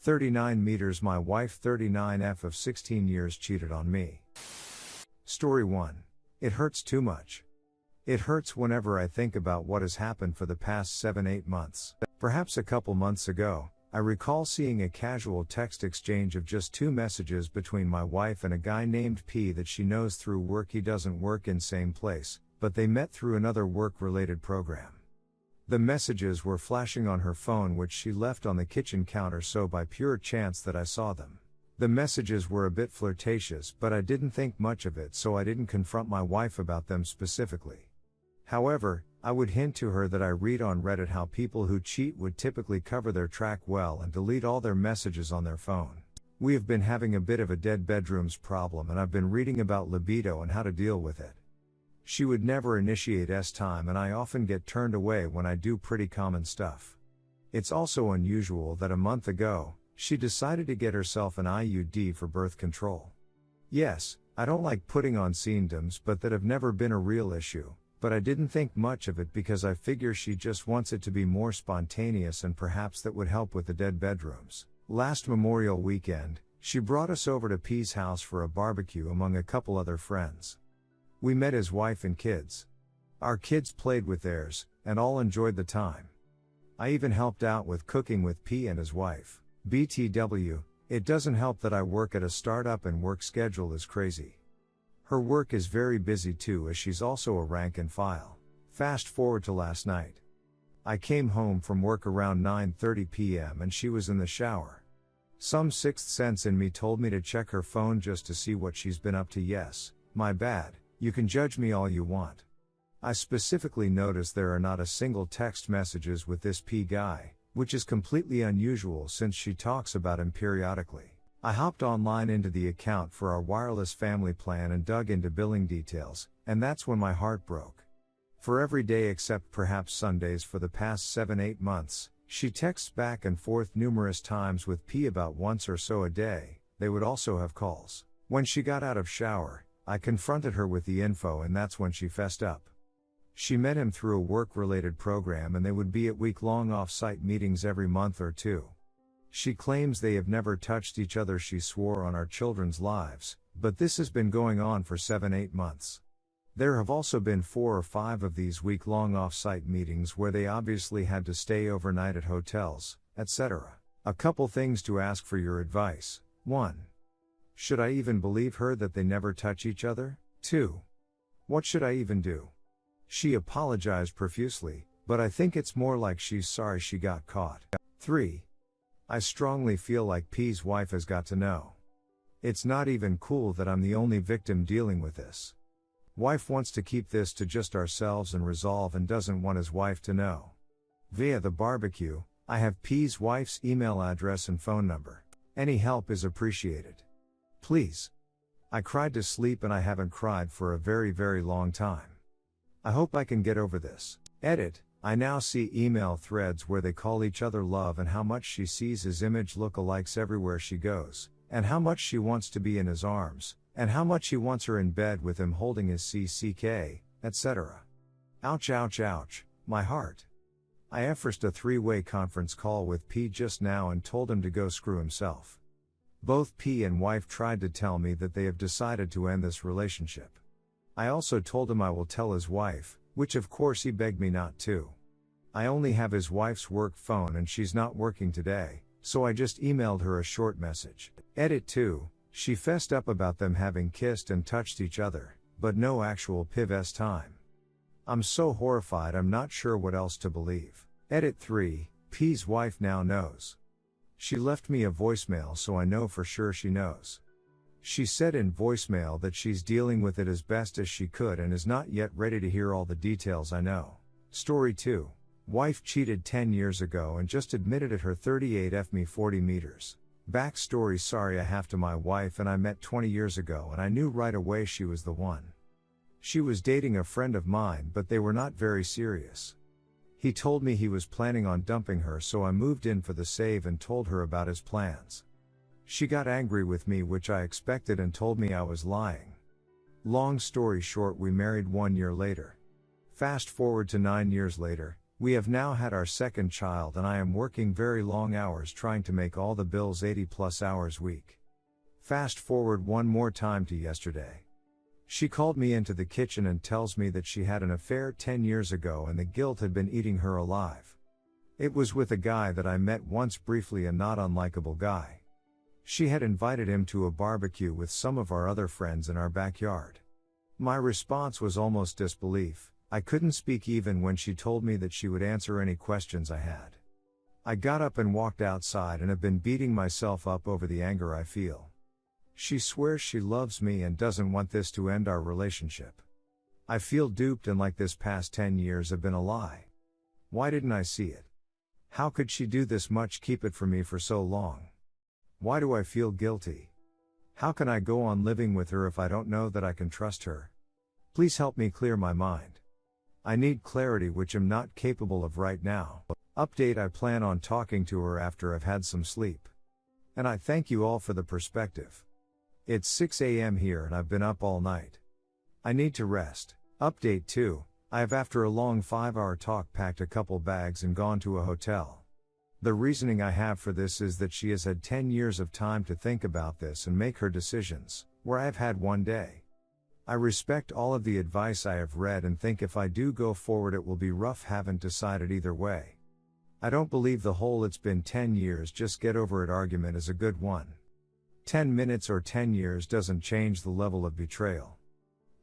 39 meters. My wife 39F of 16 years cheated on me. Story 1. It hurts too much. It hurts whenever I think about what has happened for the past 7-8 months. Perhaps a couple months ago, I recall seeing a casual text exchange of just 2 messages between my wife and a guy named P that she knows through work. He doesn't work in same place, but they met through another work-related program. The messages were flashing on her phone, which she left on the kitchen counter, so by pure chance that I saw them. The messages were a bit flirtatious, but I didn't think much of it, so I didn't confront my wife about them specifically. However, I would hint to her that I read on Reddit how people who cheat would typically cover their track well and delete all their messages on their phone. We have been having a bit of a dead bedrooms problem, and I've been reading about libido and how to deal with it. She would never initiate time, and I often get turned away when I do pretty common stuff. It's also unusual that a month ago, she decided to get herself an IUD for birth control. Yes, I don't like putting on condoms, but that have never been a real issue, but I didn't think much of it because I figure she just wants it to be more spontaneous, and perhaps that would help with the dead bedrooms. Last Memorial weekend, she brought us over to P's house for a barbecue among a couple other friends. We met his wife and kids. Our kids played with theirs, and all enjoyed the time. I even helped out with cooking with P and his wife. BTW, it doesn't help that I work at a startup and work schedule is crazy. Her work is very busy too, as she's also a rank and file. Fast forward to last night. I came home from work around 9:30 p.m. and she was in the shower. Some sixth sense in me told me to check her phone just to see what she's been up to. Yes, my bad. You can judge me all you want. I specifically noticed there are not a single text messages with this P guy, which is completely unusual since she talks about him periodically. I hopped online into the account for our wireless family plan and dug into billing details, and that's when my heart broke. For every day except perhaps Sundays for the past 7-8 months, she texts back and forth numerous times with P about once or so a day. They would also have calls. When she got out of shower, I confronted her with the info, and that's when she fessed up. She met him through a work-related program, and they would be at week-long off-site meetings every month or two. She claims they have never touched each other. She swore on our children's lives, but this has been going on for 7-8 months. There have also been 4 or 5 of these week-long off-site meetings where they obviously had to stay overnight at hotels, etc. A couple things to ask for your advice. 1. Should I even believe her that they never touch each other? 2. What should I even do? She apologized profusely, but I think it's more like she's sorry she got caught. 3. I strongly feel like P's wife has got to know. It's not even cool that I'm the only victim dealing with this. Wife wants to keep this to just ourselves and resolve, and doesn't want his wife to know. Via the barbecue, I have P's wife's email address and phone number. Any help is appreciated. Please. I cried to sleep, and I haven't cried for a very, very long time. I hope I can get over this. Edit. I now see email threads where they call each other love, and how much she sees his image lookalikes everywhere she goes, and how much she wants to be in his arms, and how much he wants her in bed with him holding his CCK, etc. Ouch, ouch, ouch, my heart. I efforced a 3-way conference call with P just now and told him to go screw himself. Both P and wife tried to tell me that they have decided to end this relationship. I also told him I will tell his wife, which of course he begged me not to. I only have his wife's work phone and she's not working today, so I just emailed her a short message. Edit 2, she fessed up about them having kissed and touched each other, but no actual PIV time. I'm so horrified, I'm not sure what else to believe. Edit 3, P's wife now knows. She left me a voicemail, so I know for sure she knows. She said in voicemail that she's dealing with it as best as she could and is not yet ready to hear all the details. I know. Story 2. Wife cheated 10 years ago and just admitted it. Her 38F me 40 meters. Backstory: sorry I have to. My wife and I met 20 years ago, and I knew right away she was the one. She was dating a friend of mine, but they were not very serious. He told me he was planning on dumping her, so I moved in for the save and told her about his plans. She got angry with me, which I expected, and told me I was lying. Long story short, we married 1 year later. Fast forward to 9 years later, We have now had our second child and I am working very long hours trying to make all the bills 80+ hours week. Fast forward one more time to yesterday. She called me into the kitchen and tells me that she had an affair 10 years ago and the guilt had been eating her alive. It was with a guy that I met once briefly, a not unlikable guy. She had invited him to a barbecue with some of our other friends in our backyard. My response was almost disbelief. I couldn't speak even when she told me that she would answer any questions I had. I got up and walked outside and have been beating myself up over the anger I feel. She swears she loves me and doesn't want this to end our relationship. I feel duped and like this past 10 years have been a lie. Why didn't I see it? How could she do this much, keep it from me for so long? Why do I feel guilty? How can I go on living with her if I don't know that I can trust her? Please help me clear my mind. I need clarity, which I'm not capable of right now. Update: I plan on talking to her after I've had some sleep. And I thank you all for the perspective. It's 6 a.m. here and I've been up all night. I need to rest. Update 2. I have, after a long 5-hour talk, packed a couple bags and gone to a hotel. The reasoning I have for this is that she has had 10 years of time to think about this and make her decisions, where I have had one day. I respect all of the advice I have read and think if I do go forward it will be rough, haven't decided either way. I don't believe the whole "it's been 10 years, just get over it" argument is a good one. 10 minutes or 10 years doesn't change the level of betrayal.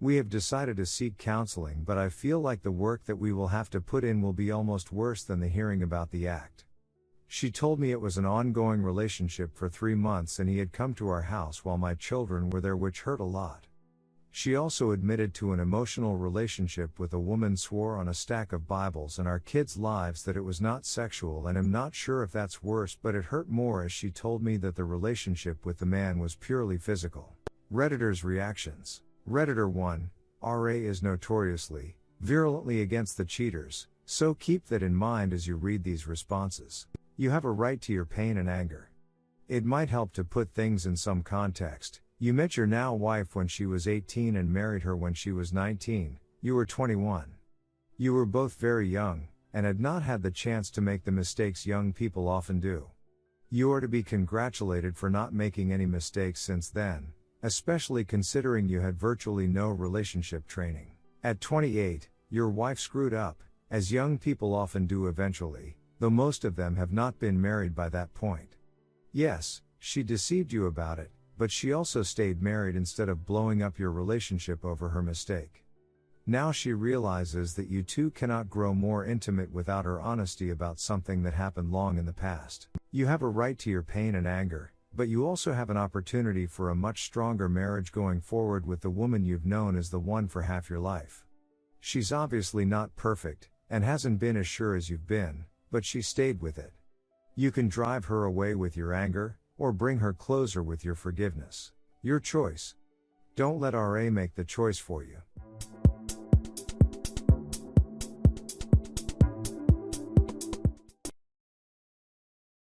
We have decided to seek counseling, but I feel like the work that we will have to put in will be almost worse than the hearing about the act. She told me it was an ongoing relationship for 3 months and he had come to our house while my children were there, which hurt a lot. She also admitted to an emotional relationship with a woman, swore on a stack of Bibles and our kids' lives that it was not sexual, and I'm not sure if that's worse, but it hurt more as she told me that the relationship with the man was purely physical. Redditors' reactions. Redditor 1, RA is notoriously, virulently against the cheaters, so keep that in mind as you read these responses. You have a right to your pain and anger. It might help to put things in some context. You met your now wife when she was 18 and married her when she was 19, you were 21. You were both very young, and had not had the chance to make the mistakes young people often do. You are to be congratulated for not making any mistakes since then, especially considering you had virtually no relationship training. At 28, your wife screwed up, as young people often do eventually, though most of them have not been married by that point. Yes, she deceived you about it, but she also stayed married instead of blowing up your relationship over her mistake. Now she realizes that you two cannot grow more intimate without her honesty about something that happened long in the past. You have a right to your pain and anger, but you also have an opportunity for a much stronger marriage going forward with the woman you've known as the one for half your life. She's obviously not perfect, and hasn't been as sure as you've been, but she stayed with it. You can drive her away with your anger, or bring her closer with your forgiveness. Your choice. Don't let RA make the choice for you.